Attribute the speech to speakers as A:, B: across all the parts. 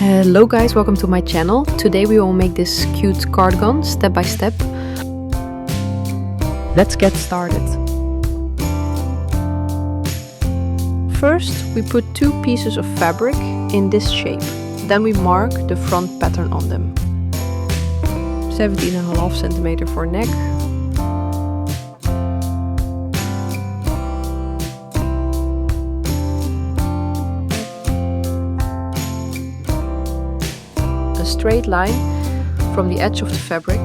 A: Hello guys, welcome to my channel. Today we will make this cute cardigan step by step. Let's get started. First we put 2 pieces of fabric in this shape. Then we mark the front pattern on them. 17.5 centimeter for neck. Straight line from the edge of the fabric,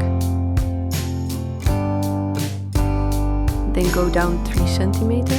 A: then go down 3 centimeter.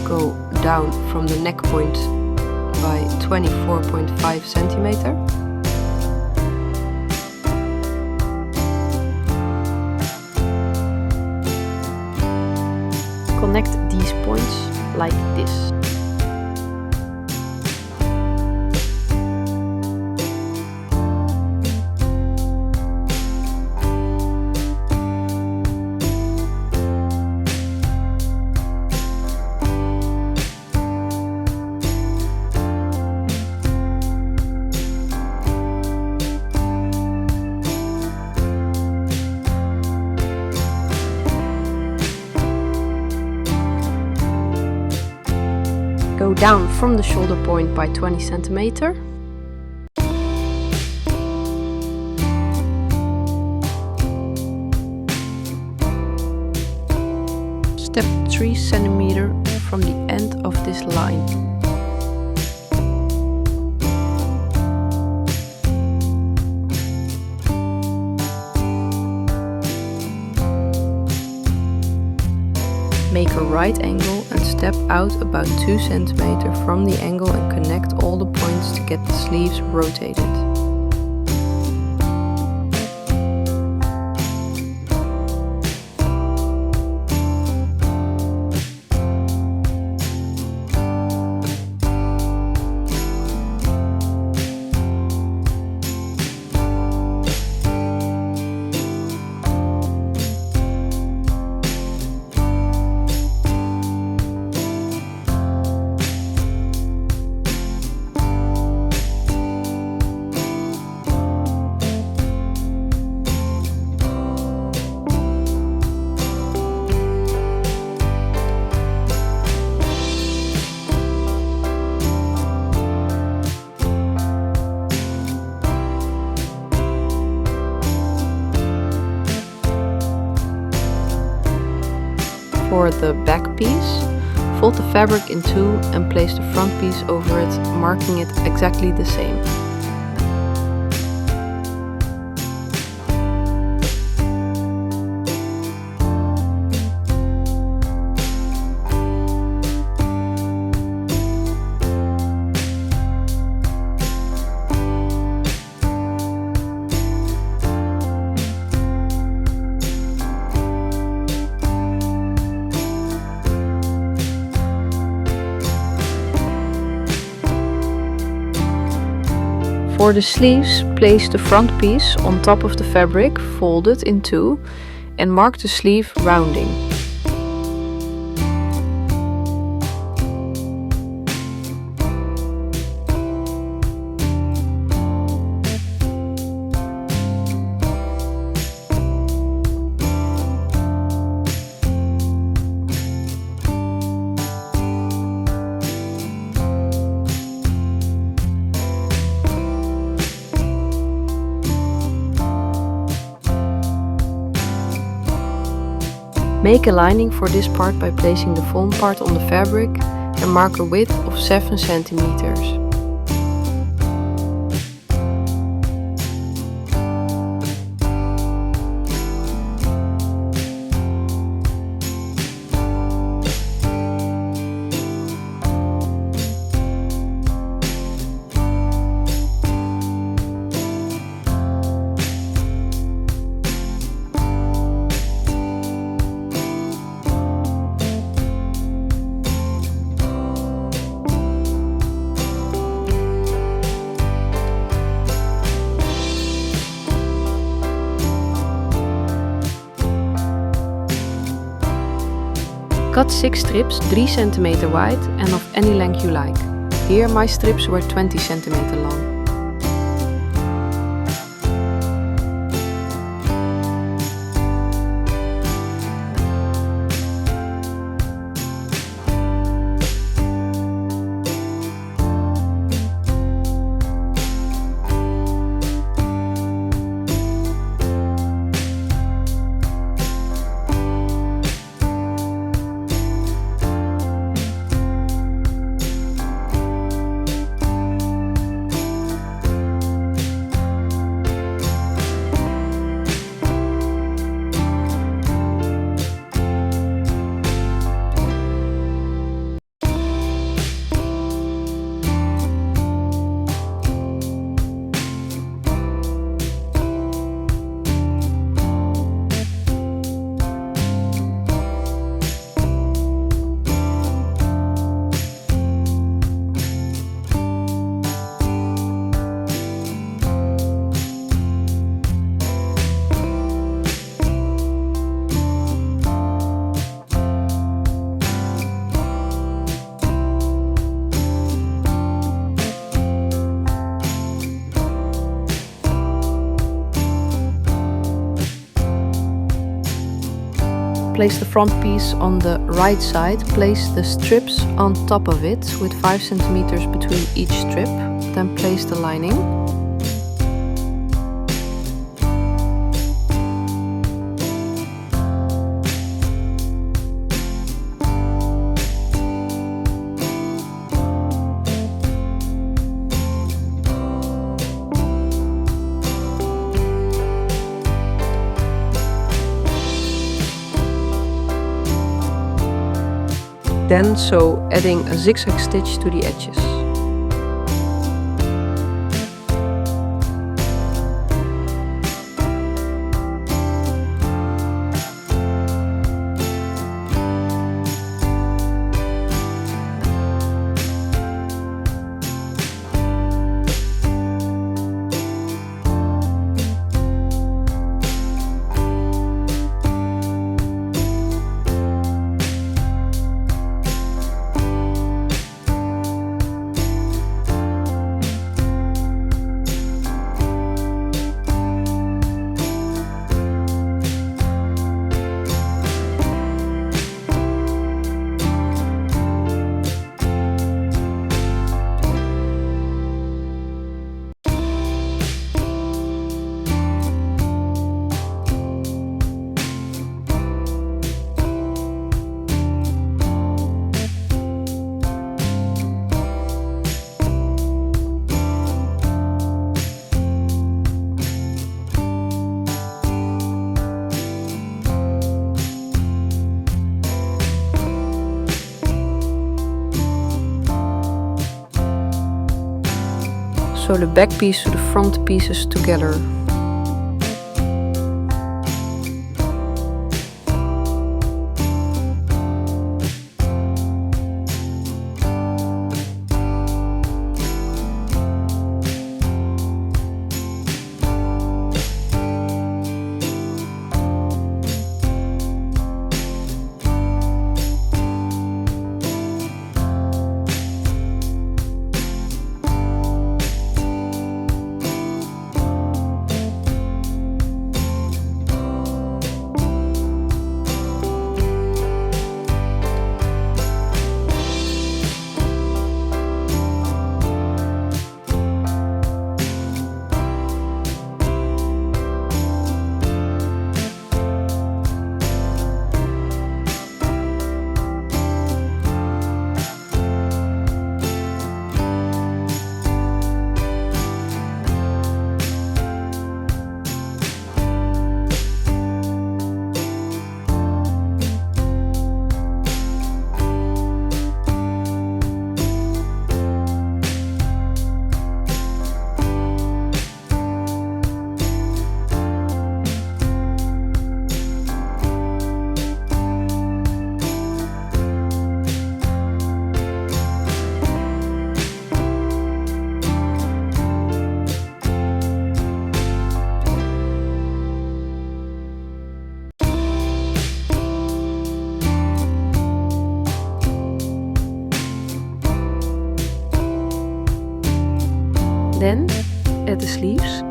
A: Go down from the neck point by 24.5 centimeter. Connect these points like this. Go down from the shoulder point by 20 centimeter. Step 3 centimeter from the end of this line. Make a right angle and step out about 2 centimeter from the angle and connect all the points to get the sleeves rotated. For the back piece, fold the fabric in 2 and place the front piece over it, marking it exactly the same. For the sleeves, place the front piece on top of the fabric, folded in 2, and mark the sleeve rounding. Make a lining for this part by placing the foam part on the fabric and mark a width of 7 centimeters. Cut 6 strips 3 cm wide and of any length you like. Here my strips were 20 cm long. Place the front piece on the right side, place the strips on top of it with 5 cm between each strip, then place the lining. Then sew, adding a zigzag stitch to the edges. Sew the back piece to the front pieces together. Then add the sleeves.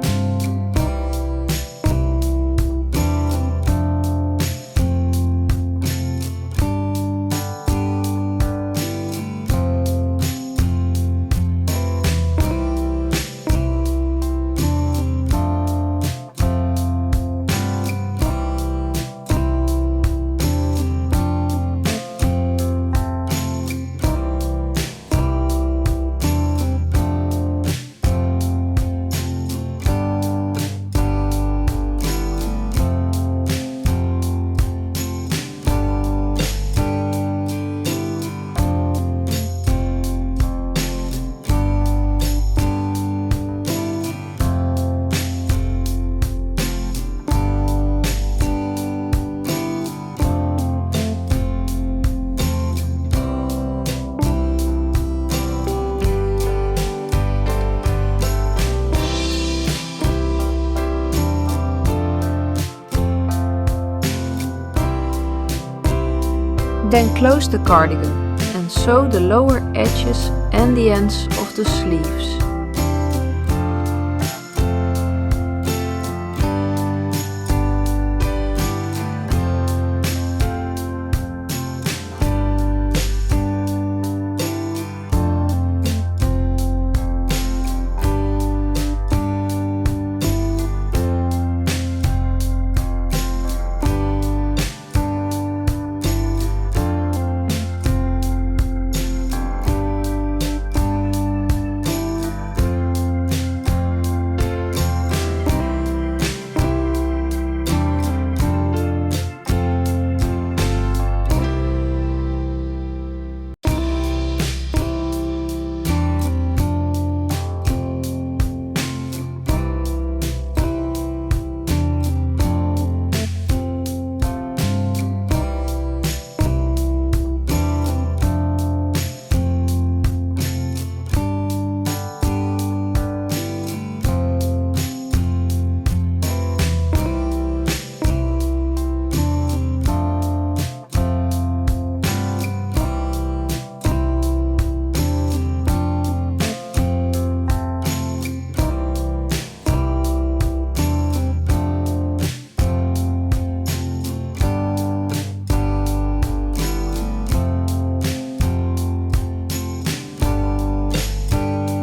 A: Then close the cardigan and sew the lower edges and the ends of the sleeves.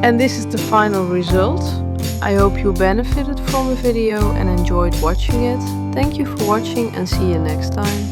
A: And this is the final result. I hope you benefited from the video and enjoyed watching it. Thank you for watching and see you next time.